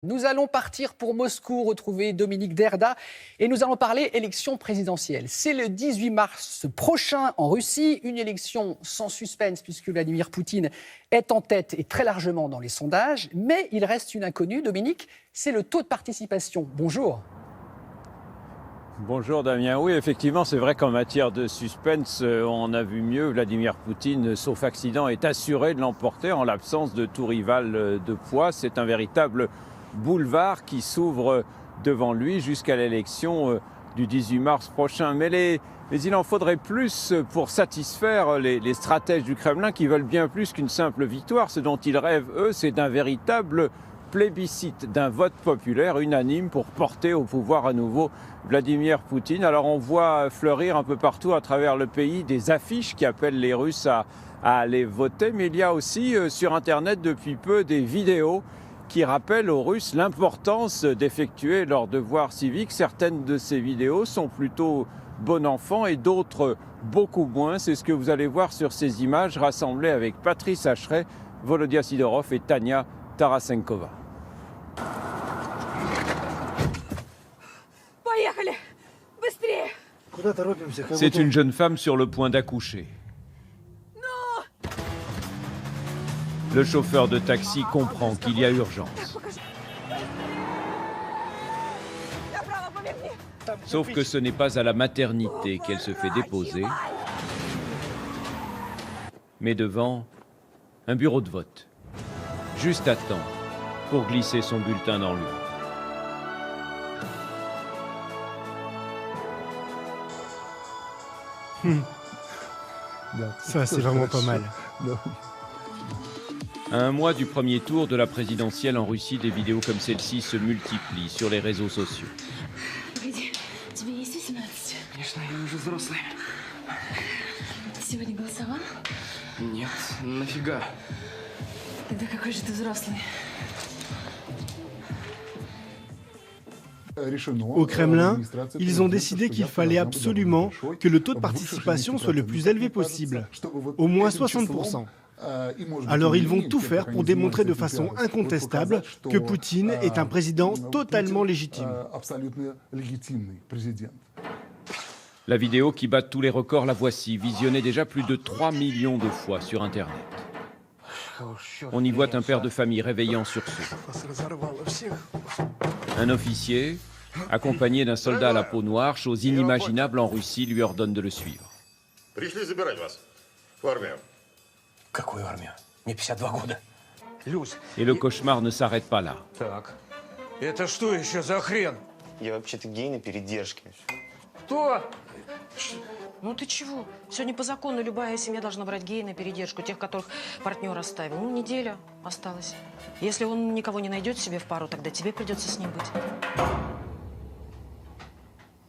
Nous allons partir pour Moscou, retrouver Dominique Derda et nous allons parler élection présidentielle. C'est le 18 mars prochain en Russie, une élection sans suspense puisque Vladimir Poutine est en tête et très largement dans les sondages. Mais il reste une inconnue, Dominique, c'est le taux de participation. Bonjour. Bonjour Damien. Oui, effectivement, c'est vrai qu'en matière de suspense, on a vu mieux. Vladimir Poutine, sauf accident, est assuré de l'emporter en l'absence de tout rival de poids. C'est un véritable boulevard qui s'ouvre devant lui jusqu'à l'élection du 18 mars prochain. Mais il en faudrait plus pour satisfaire les stratèges du Kremlin qui veulent bien plus qu'une simple victoire. Ce dont ils rêvent, eux, c'est d'un véritable plébiscite, d'un vote populaire unanime pour porter au pouvoir à nouveau Vladimir Poutine. Alors on voit fleurir un peu partout à travers le pays des affiches qui appellent les Russes à aller voter. Mais il y a aussi sur Internet depuis peu des vidéos qui rappellent aux Russes l'importance d'effectuer leur devoir civique. Certaines de ces vidéos sont plutôt bon enfant et d'autres beaucoup moins. C'est ce que vous allez voir sur ces images rassemblées avec Patrice Hacheret, Volodya Sidorov et Tania Tarasenkova. C'est une jeune femme sur le point d'accoucher. Le chauffeur de taxi comprend qu'il y a urgence. Sauf que ce n'est pas à la maternité qu'elle se fait déposer, mais devant un bureau de vote, juste à temps pour glisser son bulletin dans l'urne. Ça, c'est vraiment pas mal. À un mois du premier tour de la présidentielle en Russie, des vidéos comme celle-ci se multiplient sur les réseaux sociaux. Au Kremlin, ils ont décidé qu'il fallait absolument que le taux de participation soit le plus élevé possible, au moins 60%. Alors ils vont tout faire pour démontrer de façon incontestable que Poutine est un président totalement légitime. La vidéo qui bat tous les records, la voici, visionnée déjà plus de 3 millions de fois sur Internet. On y voit un père de famille réveillant sursaut. Un officier, accompagné d'un soldat à la peau noire, chose inimaginable en Russie, lui ordonne de le suivre. Et le cauchemar ne s'arrête pas là. Ну ты чего? Сегодня по закону любая семья должна брать гея на передержку, тех, которых партнер оставил. Ну, неделя осталась. Если он никого не найдет себе в пару, тогда тебе придется с ним быть.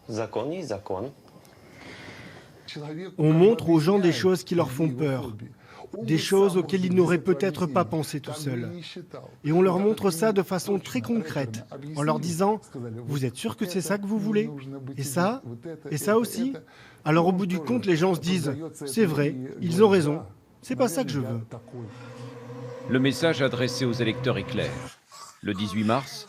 Закон есть закон. On montre aux gens des choses qui leur font peur, des choses auxquelles ils n'auraient peut-être pas pensé tout seuls. Et on leur montre ça de façon très concrète, en leur disant « Vous êtes sûr que c'est ça que vous voulez ? Et ça aussi ?» Alors au bout du compte, les gens se disent « C'est vrai, ils ont raison, c'est pas ça que je veux. » Le message adressé aux électeurs est clair. Le 18 mars,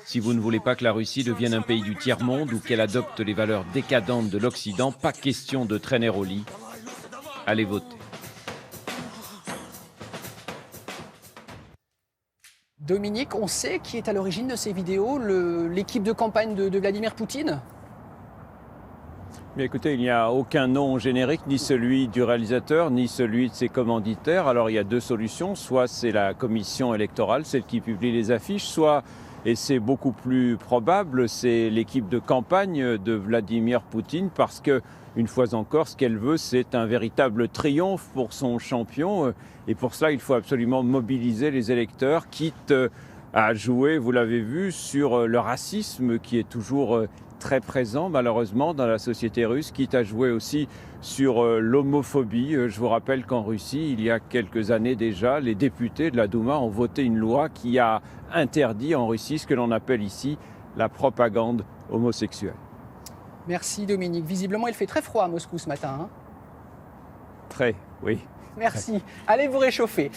si vous ne voulez pas que la Russie devienne un pays du tiers-monde ou qu'elle adopte les valeurs décadentes de l'Occident, pas question de traîner au lit. Allez voter. Dominique, on sait qui est à l'origine de ces vidéos, l'équipe de campagne de Vladimir Poutine ? Mais écoutez, il n'y a aucun nom générique, ni celui du réalisateur, ni celui de ses commanditaires. Alors il y a deux solutions, soit c'est la commission électorale, celle qui publie les affiches, soit, et c'est beaucoup plus probable, c'est l'équipe de campagne de Vladimir Poutine, parce que, une fois encore, ce qu'elle veut, c'est un véritable triomphe pour son champion. Et pour cela, il faut absolument mobiliser les électeurs, quitte à jouer, vous l'avez vu, sur le racisme qui est toujours très présent malheureusement dans la société russe, quitte à jouer aussi sur l'homophobie. Je vous rappelle qu'en Russie, il y a quelques années déjà, les députés de la Douma ont voté une loi qui a interdit en Russie ce que l'on appelle ici la propagande homosexuelle. Merci Dominique. Visiblement, il fait très froid à Moscou ce matin. Hein ? Très, oui. Merci. Allez vous réchauffer.